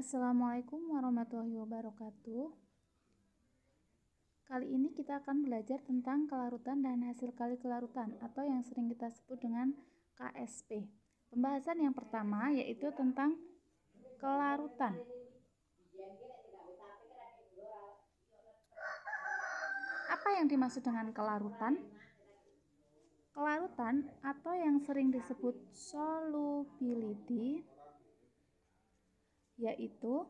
Assalamualaikum warahmatullahi wabarakatuh. Kali ini kita akan belajar tentang kelarutan dan hasil kali kelarutan atau yang sering kita sebut dengan KSP. Pembahasan yang pertama yaitu tentang kelarutan. Apa yang dimaksud dengan kelarutan? Kelarutan atau yang sering disebut solubility yaitu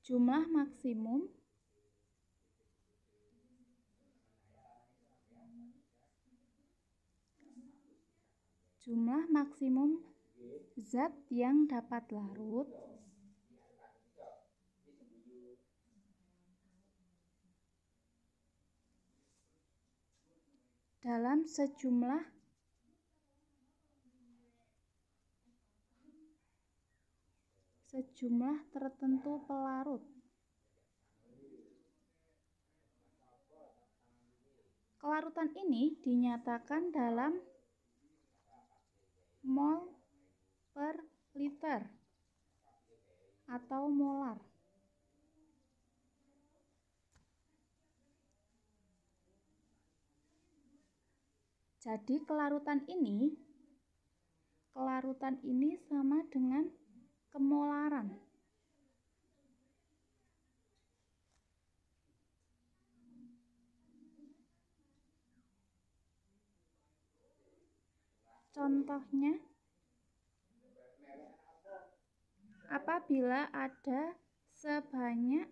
jumlah maksimum zat yang dapat larut dalam sejumlah tertentu pelarut. Kelarutan ini dinyatakan dalam mol per liter atau molar. Jadi kelarutan ini sama dengan kemolaran. Contohnya, apabila ada sebanyak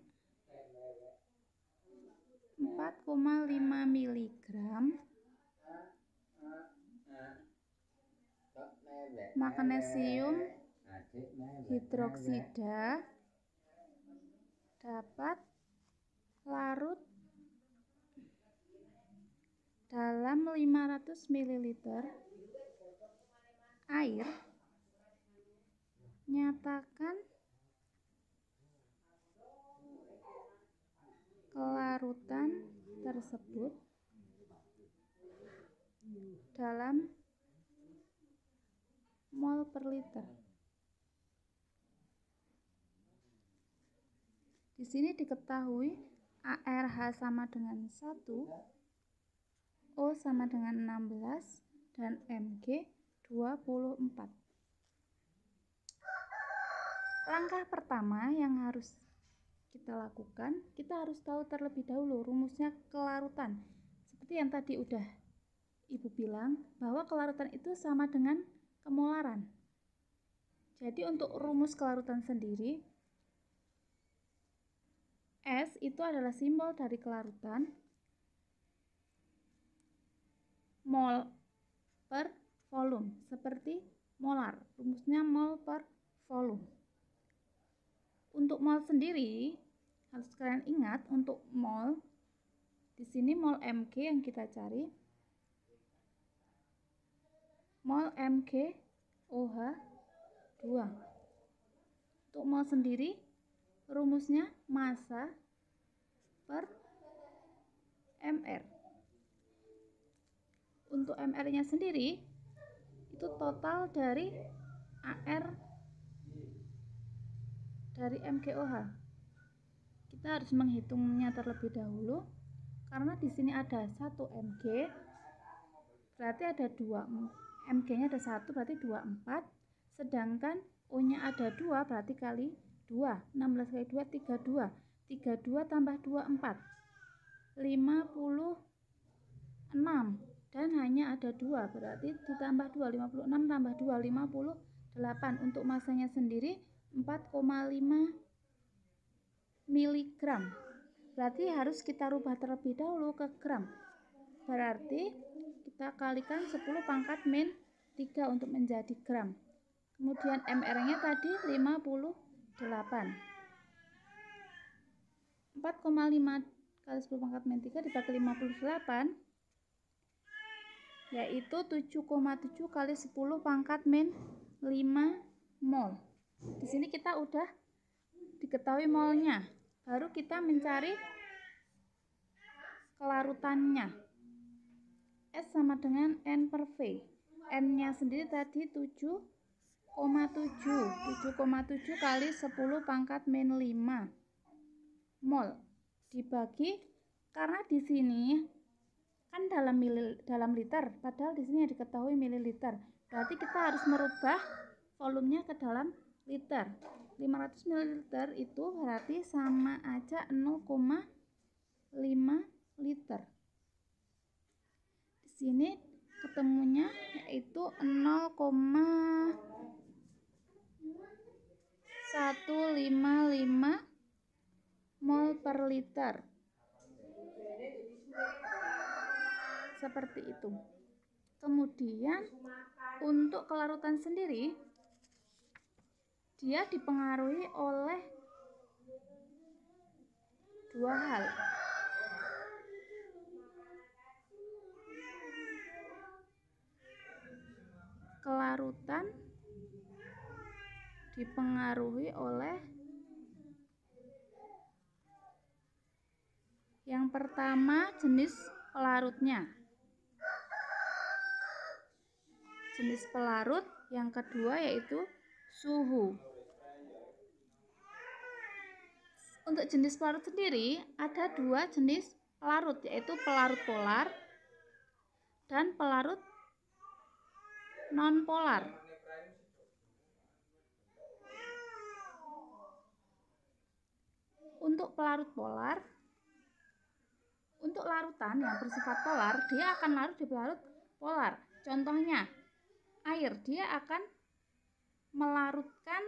4,5 mg magnesium hidroksida dapat larut dalam 500 ml air, nyatakan kelarutan tersebut dalam mol per liter. Di sini diketahui ARH sama dengan 1, O sama dengan 16, dan Mg 24. Langkah pertama yang harus kita lakukan, kita harus tahu terlebih dahulu rumusnya kelarutan. Seperti yang tadi udah Ibu bilang, bahwa kelarutan itu sama dengan kemolaran. Jadi untuk rumus kelarutan sendiri, S itu adalah simbol dari kelarutan, mol per volume, seperti molar, rumusnya mol per volume. Untuk mol sendiri, harus kalian ingat untuk mol, di sini mol Mg yang kita cari, mol Mg OH2. Untuk mol sendiri, rumusnya massa per mR. Untuk mR-nya sendiri, itu total dari AR dari MgOH. Kita harus menghitungnya terlebih dahulu, karena di sini ada 1 Mg, berarti ada 2, Mg-nya ada 1, berarti 24, sedangkan O-nya ada 2, berarti kali 2, 16 kali 2, 32, 32 tambah 24, 56, dan hanya ada 2, berarti ditambah 2, 56 tambah 2, 58. Untuk masanya sendiri 4,5 mg, berarti harus kita rubah terlebih dahulu ke gram, berarti kita kalikan 10 pangkat min 3 untuk menjadi gram. Kemudian mR-nya tadi 58. 4,5 kali 10 pangkat min 3 dibagi 58 yaitu 7,7 kali 10 pangkat min 5 mol. Di sini kita udah diketahui molnya, baru kita mencari kelarutannya. S sama dengan N per V. N-nya sendiri tadi 7, 7,7 kali 10 pangkat min 5 mol dibagi, karena di sini kan dalam liter, padahal di sini diketahui mililiter. Berarti kita harus merubah volumenya ke dalam liter. 500 ml itu berarti sama aja 0,5 liter. Di sini ketemunya yaitu 0,155 mol per liter. Seperti itu. Kemudian untuk kelarutan sendiri, dia dipengaruhi oleh dua hal. Kelarutan dipengaruhi oleh yang pertama jenis pelarutnya. Jenis pelarut, yang kedua yaitu suhu. Untuk jenis pelarut sendiri ada dua jenis pelarut, yaitu pelarut polar dan pelarut non-polar. Untuk pelarut polar, untuk larutan yang bersifat polar, dia akan larut di pelarut polar. Contohnya, air, dia akan melarutkan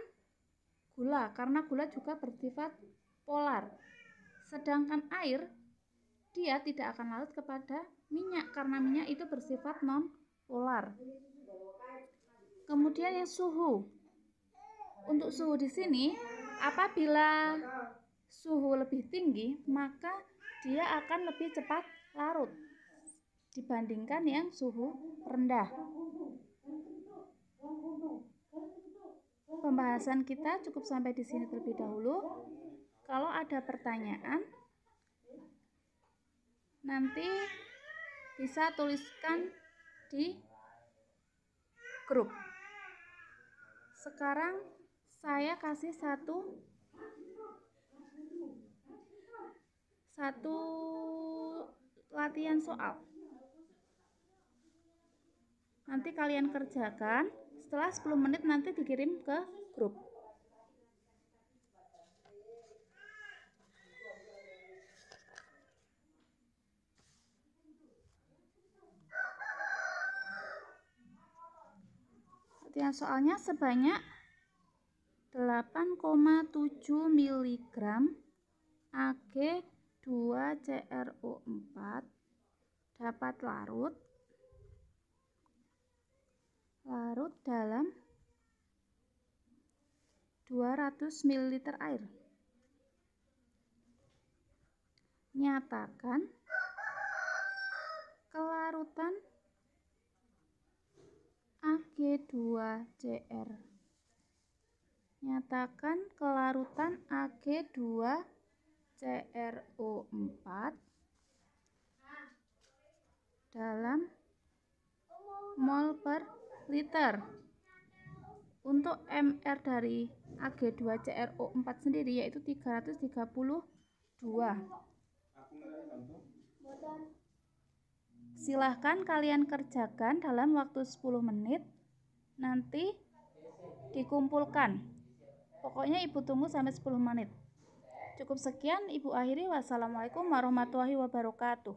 gula karena gula juga bersifat polar. Sedangkan air, dia tidak akan larut kepada minyak karena minyak itu bersifat non-polar. Kemudian yang suhu. Untuk suhu di sini, apabila suhu lebih tinggi, maka dia akan lebih cepat larut dibandingkan yang suhu rendah. Pembahasan kita cukup sampai di sini terlebih dahulu. Kalau ada pertanyaan, nanti bisa tuliskan di grup. Sekarang saya kasih satu latihan soal. Nanti kalian kerjakan, setelah 10 menit nanti dikirim ke grup. Latihan soalnya sebanyak 8,7 mg Ag2CrO4 dapat larut dalam 200 ml air. Nyatakan kelarutan Ag2Cr. Nyatakan kelarutan Ag2CrO4 dalam mol per liter. Untuk MR dari Ag2CrO4 sendiri yaitu 332. Silahkan kalian kerjakan dalam waktu 10 menit. Nanti dikumpulkan. Pokoknya Ibu tunggu sampai 10 menit. Cukup sekian Ibu akhiri. Wassalamualaikum warahmatullahi wabarakatuh.